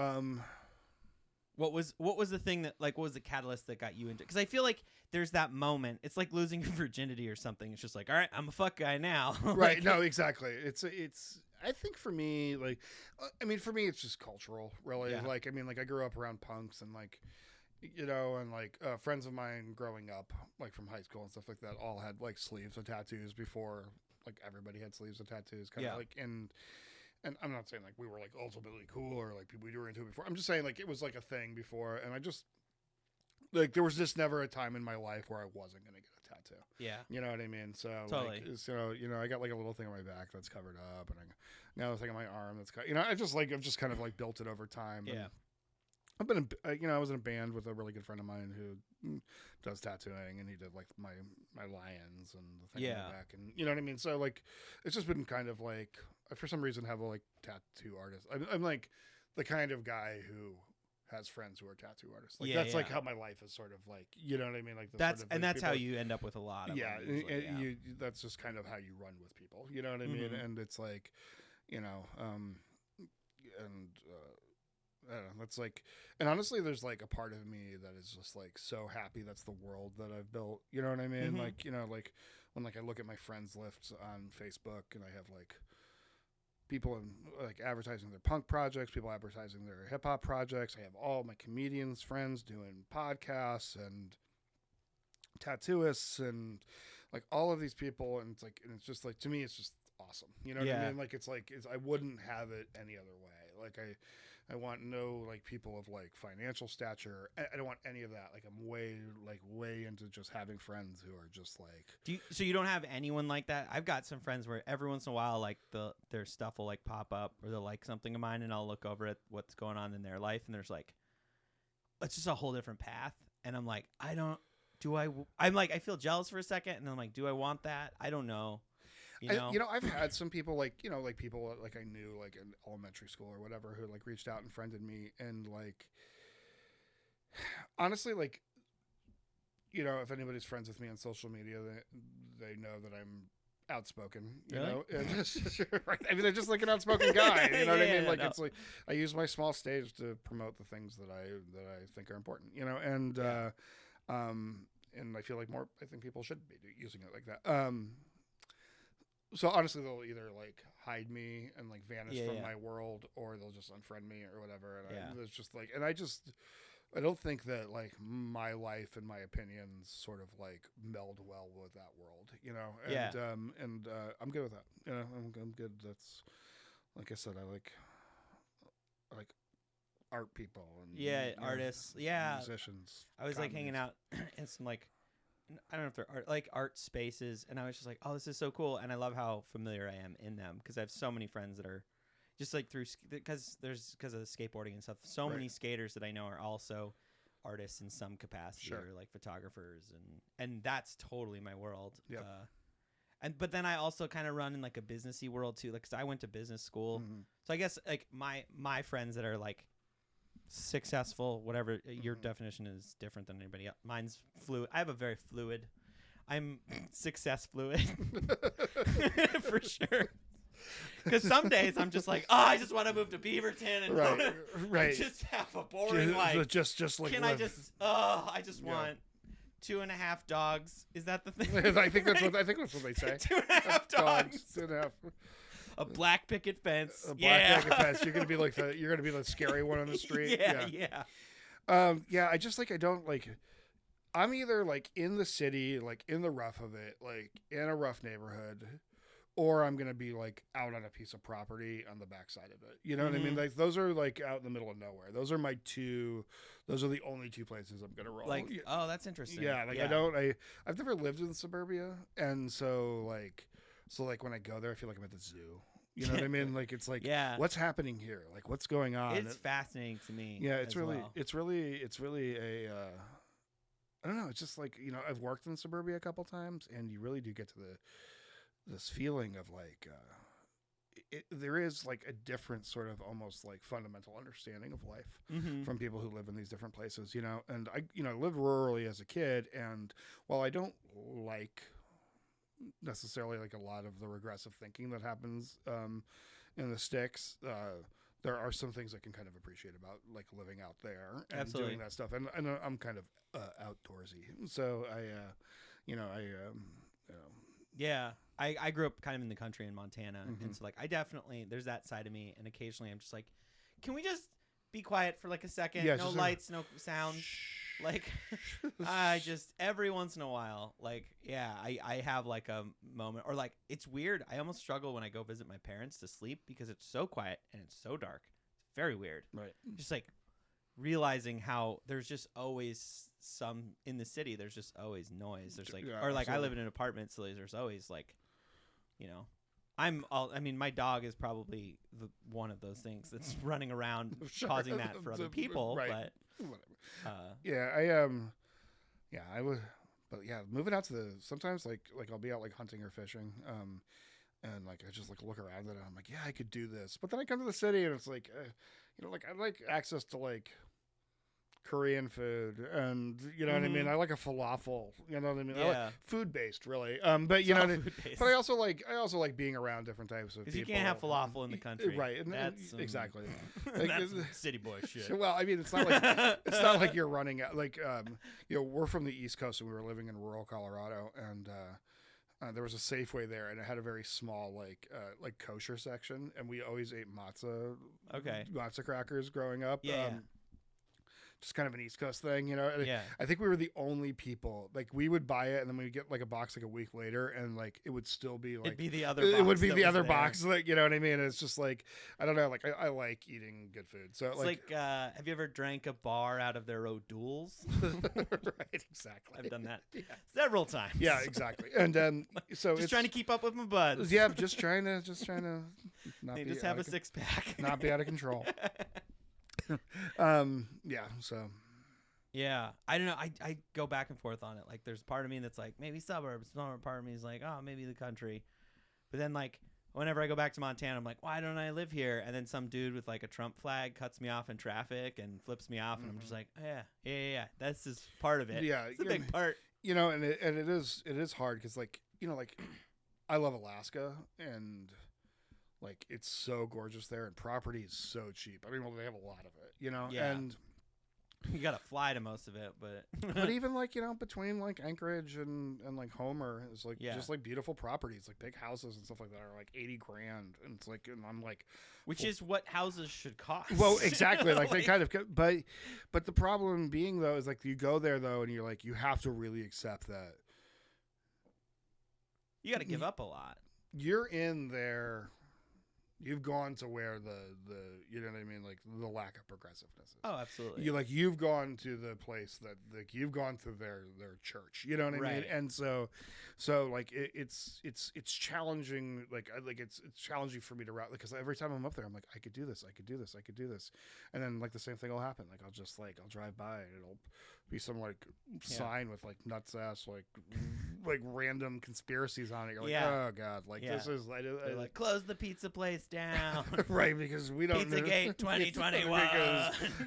what was the thing that like what was the catalyst that got you into? Because I feel like there's that moment. It's like losing your virginity or something. It's just like, all right, I'm a fuck guy now. Right? No, exactly. It's. I think for me, like, I mean, for me, it's just cultural, really. Yeah. Like, I mean, like, I grew up around punks and like, you know, and like friends of mine growing up, like from high school and stuff like that, all had like sleeves of tattoos before, like everybody had sleeves of tattoos, kind of like And I'm not saying like we were like ultimately cool or like people we were into it before. I'm just saying like it was like a thing before, and I just like there was just never a time in my life where I wasn't gonna get a tattoo. Yeah, you know what I mean. So totally. Like, so you know, I got like a little thing on my back that's covered up, and I got a thing on my arm that's you know, I've just kind of like built it over time. Yeah. I've been, you know, I was in a band with a really good friend of mine who does tattooing, and he did like my lions and the thing on my back, and you know what I mean. So like, it's just been kind of like, for some reason, have a like tattoo artist. I'm like the kind of guy who has friends who are tattoo artists. Like that's like how my life is sort of like, you know what I mean. Like that's sort of, and like, that's how you end up with a lot. Of them usually, you that's just kind of how you run with people. You know what I mean? And it's like, you know, I don't know, that's like, and honestly, there's like a part of me that is just like so happy that's the world that I've built. You know what I mean? Like, you know, like when like I look at my friends lists on Facebook and I have like people like advertising their punk projects, people advertising their hip hop projects. I have all my comedians friends doing podcasts and tattooists and like all of these people, and it's like, and it's just like, to me, it's just awesome. You know what I mean? Like I wouldn't have it any other way. Like I want no like people of like financial stature. I don't want any of that. Like I'm way into just having friends who are just like. So you don't have anyone like that? I've got some friends where every once in a while, like their stuff will like pop up, or they'll like something of mine, and I'll look over at what's going on in their life, and there's like, it's just a whole different path, and I'm like, I'm like, I feel jealous for a second, and then I'm like, do I want that? I don't know. You know, I've had some people like, like people like I knew like in elementary school or whatever who like reached out and friended me, and like, honestly, like, if anybody's friends with me on social media, they know that I'm outspoken, you know, and right. I mean, they're just like an outspoken guy, you know what I mean? Like, it's like, I use my small stage to promote the things that I think are important, and I feel like I think people should be using it like that. So honestly, they'll either like hide me and like vanish from my world, or they'll just unfriend me or whatever. And it's just like, and I don't think that like my life and my opinions sort of like meld well with that world, and I'm good with that. I'm good. That's, like I said, I like art people and artists, musicians. I was like hanging out in some like, I don't know if they're art spaces, and I was just like, oh, this is so cool, and I love how familiar I am in them, because I have so many friends that are just like because of skateboarding and stuff, so many skaters that I know are also artists in some capacity, or like photographers, and that's totally my world. But then I also kind of run in like a businessy world too, like, 'cause I went to business school, so I guess like my friends that are like successful, whatever your definition is different than anybody else. Mine's fluid. I have a very fluid. I'm success fluid for sure. Because some days I'm just like, I just want to move to Beaverton and just have a boring life. Just like can live. I just want 2.5 dogs. Is that the thing? I think that's what they say. 2.5 dogs. 2.5. A black picket fence. A black picket fence. You're gonna be the scary one on the street. I just like, I don't like. I'm either like in the city, like in the rough of it, like in a rough neighborhood, or I'm gonna be like out on a piece of property on the backside of it. You know what I mean? Like, those are like out in the middle of nowhere. Those are the only two places I'm gonna roll. Like, oh, that's interesting. Yeah, like I've never lived in suburbia, and so when I go there, I feel like I'm at the zoo. You know what I mean? Like, it's like, what's happening here? Like, what's going on? It's fascinating to me. Yeah, it's really a. I don't know. It's just like, I've worked in suburbia a couple times, and you really do get to this feeling of like, there is like a different sort of almost like fundamental understanding of life from people who live in these different places, and I lived rurally as a kid, and while I don't like necessarily like a lot of the regressive thinking that happens in the sticks, there are some things I can kind of appreciate about like living out there and doing that stuff, and I'm kind of outdoorsy, so I grew up kind of in the country in Montana, and so like I definitely, there's that side of me, and occasionally I'm just like, can we just be quiet for like a second? No lights, no sounds. Like, I just, every once in a while, like, I have like a moment, or like, it's weird. I almost struggle when I go visit my parents to sleep, because it's so quiet and it's so dark. It's very weird. Right. Just like realizing how there's just always in the city, there's just always noise. There's like, or like, absolutely. I live in an apartment, so there's always like, my dog is probably one of those things that's running around causing that for other people, but whatever. I would, but moving out to sometimes like I'll be out like hunting or fishing, and like I just like look around and I'm like, I could do this, but then I come to the city and it's like, like I like access to like Korean food, and what I mean. I like a falafel. You know what I mean? I like food based, really. But you know, what I mean? But I also like being around different types of people. Because you can't have falafel in the country, right? And that's exactly. Like, that's city boy shit. Well, I mean, it's not like you're running out. Like, we're from the East Coast, and we were living in rural Colorado, and there was a Safeway there, and it had a very small like kosher section, and we always ate matzah crackers growing up. just kind of an East Coast thing, you know. And Yeah. I think we were the only people. Like we would buy it, and then we would get like a box like a week later, and like it would still be like It'd be the other. it Box would be that the was other there. box, like, you know what I mean. And it's just like I don't know, like I like eating good food, so It's like, have you ever drank a bar out of their O'Doul's? right, exactly. I've done that Yeah. several times. Yeah, exactly. And so Just it's trying to keep up with my buds. yeah, just trying to not They be just have out a of six pack. not be out of control. Yeah, so Yeah, I don't know. I go back and forth on it. Like, there's part of me that's like maybe suburbs. Another part of me is like, oh, maybe the country. But then like whenever I go back to Montana, I'm like, why don't I live here? And then some dude with like a Trump flag cuts me off in traffic and flips me off, and I'm just like, yeah. This is part of it. yeah, It's a big part. you know, and it is hard because like, you know, like I love Alaska, and like it's so gorgeous there, and property is so cheap. I mean, well, they have a lot of it, you know. Yeah. And You gotta fly to most of it, but but even like, you know, between like Anchorage and like Homer is like just like beautiful properties, like big houses and stuff like that are like 80 grand, and it's like, and I'm like, which is what houses should cost. well, exactly. Like they kind of, but the problem being though is like you go there though, and you're like, you have to really accept that you gotta give up a lot. you're in there. You've gone to where the you know what I mean, like the lack of progressiveness is. Oh, absolutely. You've gone to the place that like you've gone to their church. You know what I mean? Right. And so like it's challenging. Like it's challenging for me to route, because every time I'm up there, I'm like, I could do this, and then like the same thing will happen. Like I'll drive by and it'll be some like sign with like nuts ass like random conspiracies on it. You're like, oh god, like this is They're like, close the pizza place down. right, because we don't Pizzagate 2021.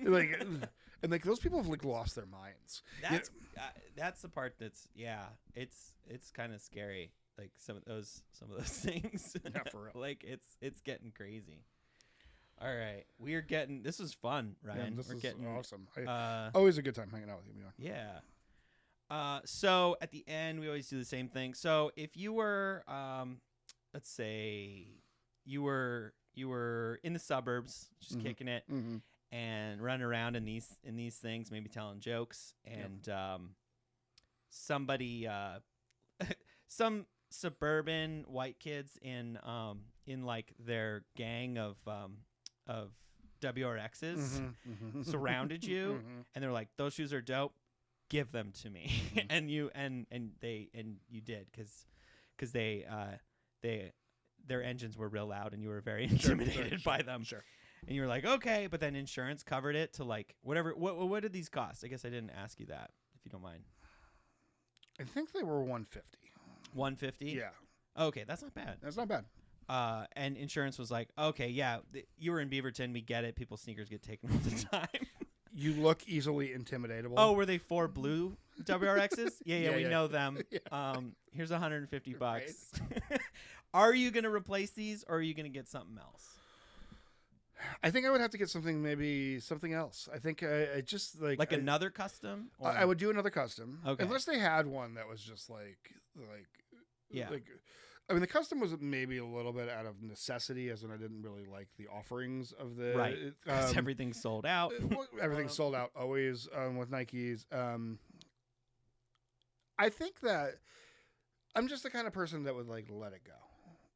like, and like those people have like lost their minds. That's the part that's it's kind of scary. Like some of those things. Yeah, for real. Like it's getting crazy. All right, this was fun, Ryan. This is awesome. Always a good time hanging out with you, Bjorn. Yeah. So at the end, we always do the same thing. So if you were, let's say, you were in the suburbs, just kicking it, and running around in these things, maybe telling jokes, and somebody, some suburban white kids in like their gang of WRXs surrounded you, and they're like, those shoes are dope, give them to me. And you did, because their engines were real loud, and you were very intimidated by them. Sure. And you were like, okay, but then insurance covered it to like whatever. What did these cost? I guess I didn't ask you that, if you don't mind. I think they were 150. 150. Yeah. Okay, that's not bad. That's not bad. And insurance was like, okay, yeah, you were in Beaverton, we get it. People's sneakers get taken all the time. You look easily intimidatable. Oh, were they 4 blue WRXs? Yeah, we know them. Yeah. Here's $150. Right. Are you gonna replace these, or are you gonna get something else? I think I would have to get something else. I think I just like another custom. I would do another custom. Okay. Unless they had one that was just like yeah. Like, I mean, the custom was maybe a little bit out of necessity, as in I didn't really like the offerings of the right. Because everything's sold out. Everything's sold out always with Nikes. I think that I'm just the kind of person that would like let it go.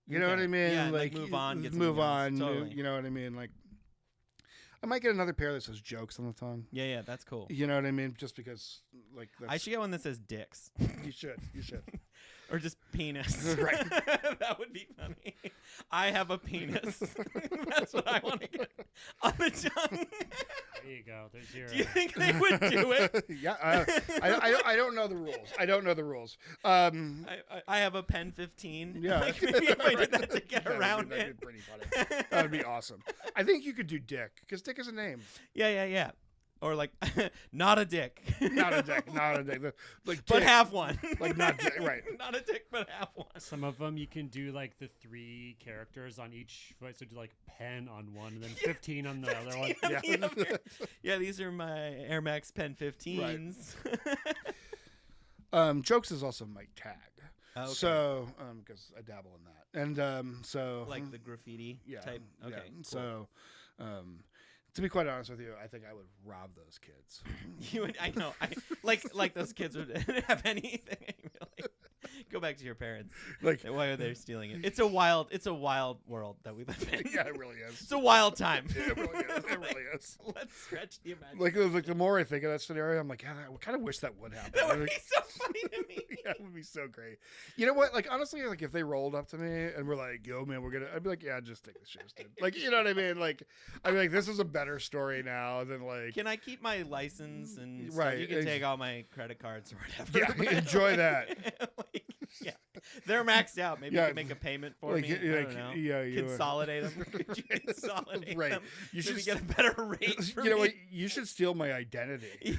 You know what I mean? Yeah, like move on. Move on. Totally. You know what I mean? Like, I might get another pair that says jokes on the tongue. Yeah, that's cool. You know what I mean? Just because, like, I should get one that says dicks. You should. Or just penis. Right. That would be funny. I have a penis. That's what I want to get on the tongue. There you go. There's your. Do you think they would do it? Yeah. I don't know the rules. I have a pen 15. Yeah. Like, maybe if I did that to get around it. That'd be pretty funny. That'd be awesome. I think you could do Dick, because Dick is a name. Yeah. Or like, not a dick. Not a dick. Like, but have one. Like not dick, right. Not a dick, but have one. Some of them you can do like the 3 characters on each foot. So do like pen on one and then 15 on the other one. Yeah. Yeah, these are my Airmax pen 15s. Right. Jokes is also my tag. Okay. So, because I dabble in that. And so. Like the graffiti type? Okay. Yeah. Cool. So, To be quite honest with you, I think I would rob those kids. You would, I know. Like those kids would have anything. Like, go back to your parents. Like, why are they stealing it? It's a wild world that we live in. yeah, it really is. It's a wild time. Yeah, it really is. It really is. Let's stretch the imagination. Like the more I think of that scenario, I'm like, God, I kind of wish that would happen. That would be so funny to me. Yeah, it would be so great. You know what? Like, honestly, like if they rolled up to me and were like, "Yo, man, I'd be like, yeah, just take the shoes, dude." Like, you know what I mean? Like, I'd be like, this is a better story now than like. Can I keep my license and right? Stuff? You can take all my credit cards or whatever. Yeah, enjoy that. Like, yeah, they're maxed out. Maybe you can make a payment for me. I don't know. Yeah, consolidate them. Could you consolidate right. them? You should get a better rate. For you know me. what? You should steal my identity.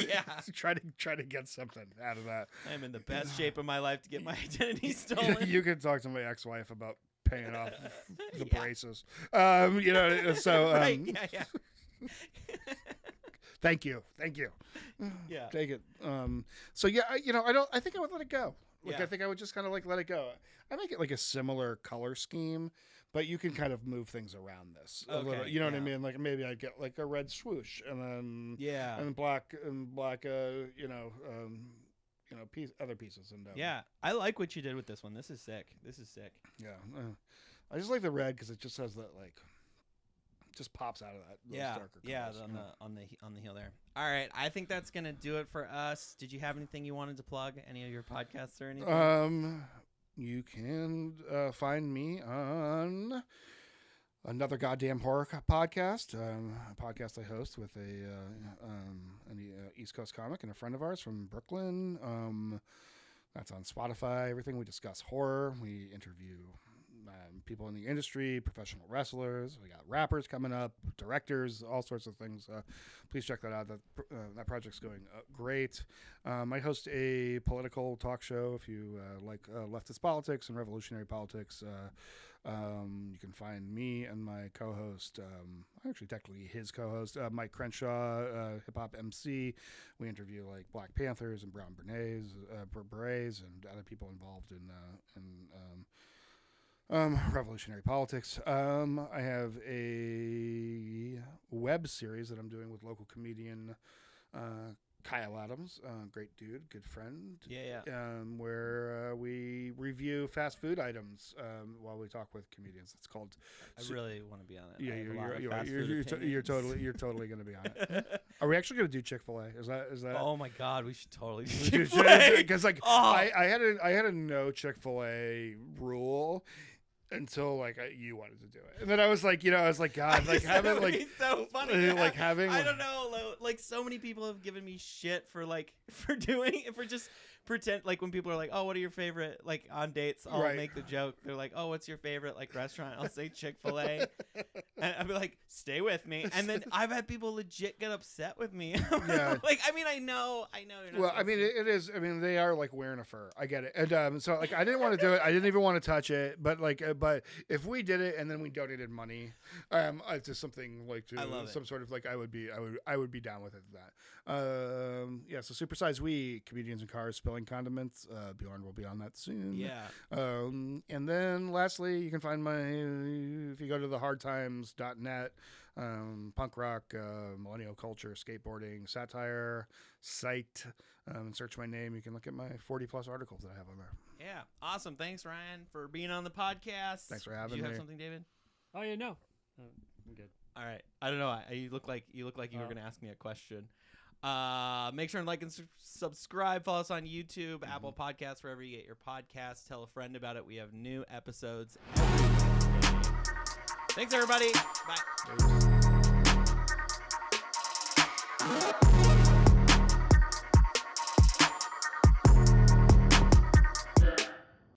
Yeah. try to get something out of that. I'm in the best shape of my life to get my identity stolen. You can talk to my ex-wife about paying off the braces. You know, so right. Yeah. Thank you. Yeah. Take it. So yeah, I think I would let it go. Like, I think I would just kind of like let it go. I make it like a similar color scheme, but you can kind of move things around this a little. You know what I mean? Like maybe I'd get like a red swoosh and then and black other pieces and yeah. I like what you did with this one. This is sick. Yeah, I just like the red because it just has that like. Just pops out of that. Darker colors, on the heel there. All right, I think that's gonna do it for us. Did you have anything you wanted to plug? Any of your podcasts or anything? You can find me on Another Goddamn Horror podcast, a podcast I host with an East Coast comic and a friend of ours from Brooklyn. That's on Spotify. Everything we discuss horror. We interview people in the industry, professional wrestlers. We got rappers coming up, directors, all sorts of things. Please check that out. That project's going great. I host a political talk show. If you like leftist politics and revolutionary politics, you can find me and my co-host, actually technically his co-host, Mike Crenshaw, hip-hop MC. We interview like Black Panthers and Brown Berets and other people involved in revolutionary politics. I have a web series that I'm doing with local comedian Kyle Adams, great dude, good friend. Yeah. Where we review fast food items while we talk with comedians. It's called. I really want to be on it. Yeah, you're totally going to be on it. Are we actually going to do Chick-fil-A? Is that? Oh my God, we should totally do Chick-fil-A. Because like I had a no Chick-fil-A rule. Until like you wanted to do it, and then I was like, God, like having like so funny, like having I don't know, like so many people have given me shit for just pretend, like when people are like, oh, what are your favorite, like on dates, I'll make the joke, they're like, oh, what's your favorite like restaurant, I'll say Chick-fil-A, and I'll be like, stay with me, and then I've had people legit get upset with me. Yeah. Like, I mean, I know you're not. Well, I mean, it is. I mean, they are like wearing a fur. I get it. And so like, I didn't want to do it. I didn't even want to touch it. But like, but if we did it and then we donated money, to something like to some sort of like, I would be down with it. Yeah. So Supersize We, comedians in cars spilling condiments. Bjorn will be on that soon. Yeah. And then lastly, you can find if you go to thehardtimes.net, punk rock, millennial culture, skateboarding, satire site, and search my name. You can look at my 40+ articles that I have on there. Yeah. Awesome. Thanks, Ryan, for being on the podcast. Thanks for having me. Do you have something, David? Oh yeah, no. I'm good. All right. I don't know. You look like you were going to ask me a question. Make sure and like and subscribe. Follow us on YouTube, Apple Podcasts, wherever you get your podcasts. Tell a friend about it. We have new episodes every week. Thanks, everybody. Bye.